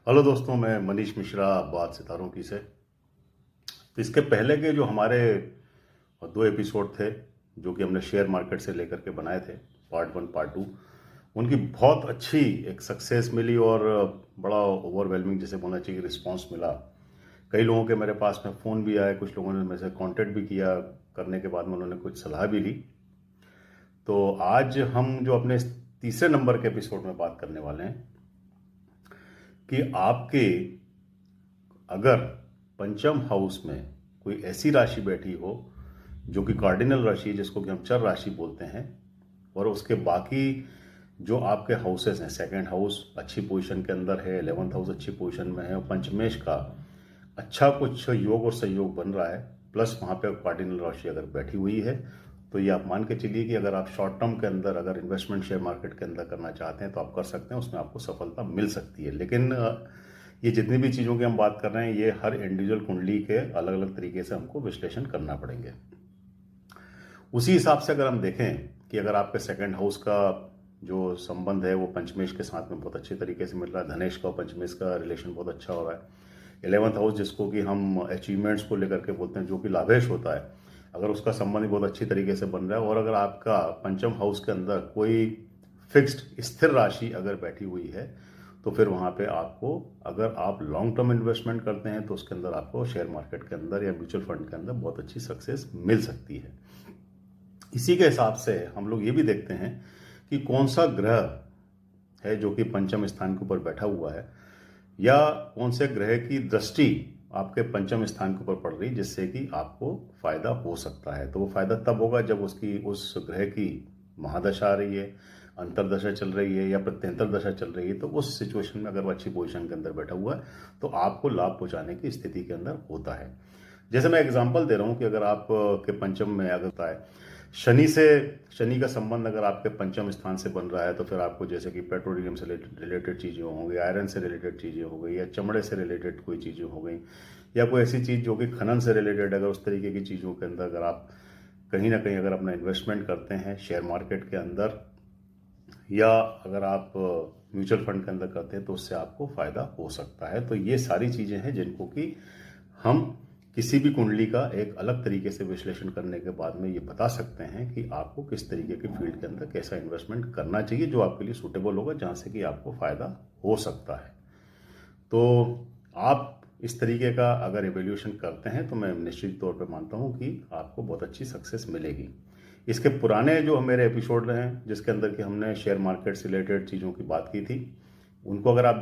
Hello दोस्तों, मैं मनीष मिश्रा, बात सितारों की से। तो इसके पहले के जो हमारे 2 एपिसोड थे, जो कि हमने शेयर मार्केट से लेकर के बनाए थे, पार्ट 1 पार्ट 2, उनकी बहुत अच्छी एक सक्सेस मिली और बड़ा ओवरवेलमिंग जैसे बोलना चाहिए रिस्पांस मिला। कई लोगों के मेरे पास में फ़ोन भी आए, कुछ लोगों ने मेरे से कांटेक्ट भी किया, करने के बाद में उन्होंने कुछ सलाह भी ली। तो आज हम जो अपने तीसरे नंबर के एपिसोड में बात करने वाले हैं कि आपके अगर पंचम हाउस में कोई ऐसी राशि बैठी हो जो कि कार्डिनल राशि है, जिसको कि हम चर राशि बोलते हैं, और उसके बाकी जो आपके हाउसेस हैं, सेकंड हाउस अच्छी पोजीशन के अंदर है, 11th हाउस अच्छी पोजीशन में है, और पंचमेश का अच्छा कुछ योग और संयोग बन रहा है, प्लस वहाँ पे कार्डिनल राशि अगर बैठी हुई है, तो ये आप मान के चलिए कि अगर आप शॉर्ट टर्म के अंदर अगर इन्वेस्टमेंट शेयर मार्केट के अंदर करना चाहते हैं तो आप कर सकते हैं, उसमें आपको सफलता मिल सकती है। लेकिन ये जितनी भी चीज़ों की हम बात कर रहे हैं, ये हर इंडिविजुअल कुंडली के अलग अलग तरीके से हमको विश्लेषण करना पड़ेंगे। उसी हिसाब से अगर हम देखें कि अगर आपके सेकंड हाउस का जो संबंध है वो पंचमेश के साथ में बहुत अच्छे तरीके से मिल रहा है, धनेश का और पंचमेश का रिलेशन बहुत अच्छा हो रहा है, 11th हाउस जिसको कि हम अचीवमेंट्स को लेकर के बोलते हैं, जो कि लाभेश होता है, अगर उसका संबंध भी बहुत अच्छी तरीके से बन रहा है, और अगर आपका पंचम हाउस के अंदर कोई फिक्स्ड स्थिर राशि अगर बैठी हुई है, तो फिर वहाँ पे आपको, अगर आप लॉन्ग टर्म इन्वेस्टमेंट करते हैं तो उसके अंदर आपको शेयर मार्केट के अंदर या म्यूचुअल फंड के अंदर बहुत अच्छी सक्सेस मिल सकती है। इसी के हिसाब से हम लोग ये भी देखते हैं कि कौन सा ग्रह है जो कि पंचम स्थान के ऊपर बैठा हुआ है, या कौन से ग्रह की दृष्टि आपके पंचम स्थान के ऊपर पड़ रही, जिससे कि आपको फायदा हो सकता है। तो वो फायदा तब होगा जब उसकी, उस ग्रह की महादशा आ रही है, अंतरदशा चल रही है, या प्रत्यंतर दशा चल रही है। तो उस सिचुएशन में अगर वो अच्छी पोजीशन के अंदर बैठा हुआ है तो आपको लाभ पहुंचाने की स्थिति के अंदर होता है। जैसे मैं एग्जांपल दे रहा हूं कि अगर आप के पंचम में अगर होता है शनि का संबंध अगर आपके पंचम स्थान से बन रहा है, तो फिर आपको जैसे कि पेट्रोलियम से रिलेटेड चीज़ें हो गई, आयरन से रिलेटेड चीज़ें हो गई, या चमड़े से रिलेटेड कोई चीज़ें हो गई, या कोई ऐसी चीज़ जो कि खनन से रिलेटेड, अगर उस तरीके की चीज़ों के अंदर अगर आप कहीं ना कहीं अगर अपना इन्वेस्टमेंट करते हैं शेयर मार्केट के अंदर, या अगर आप म्यूचुअल फंड के अंदर करते हैं, तो उससे आपको फ़ायदा हो सकता है। तो ये सारी चीज़ें हैं जिनको कि हम किसी भी कुंडली का एक अलग तरीके से विश्लेषण करने के बाद में ये बता सकते हैं कि आपको किस तरीके की फील्ड के अंदर कैसा इन्वेस्टमेंट करना चाहिए जो आपके लिए सूटेबल होगा, जहाँ से कि आपको फ़ायदा हो सकता है। तो आप इस तरीके का अगर एवेल्यूशन करते हैं तो मैं निश्चित तौर पे मानता हूँ कि आपको बहुत अच्छी सक्सेस मिलेगी। इसके पुराने जो मेरे एपिसोड रहे हैं, जिसके अंदर कि हमने शेयर मार्केट से रिलेटेड चीज़ों की बात की थी, उनको अगर आप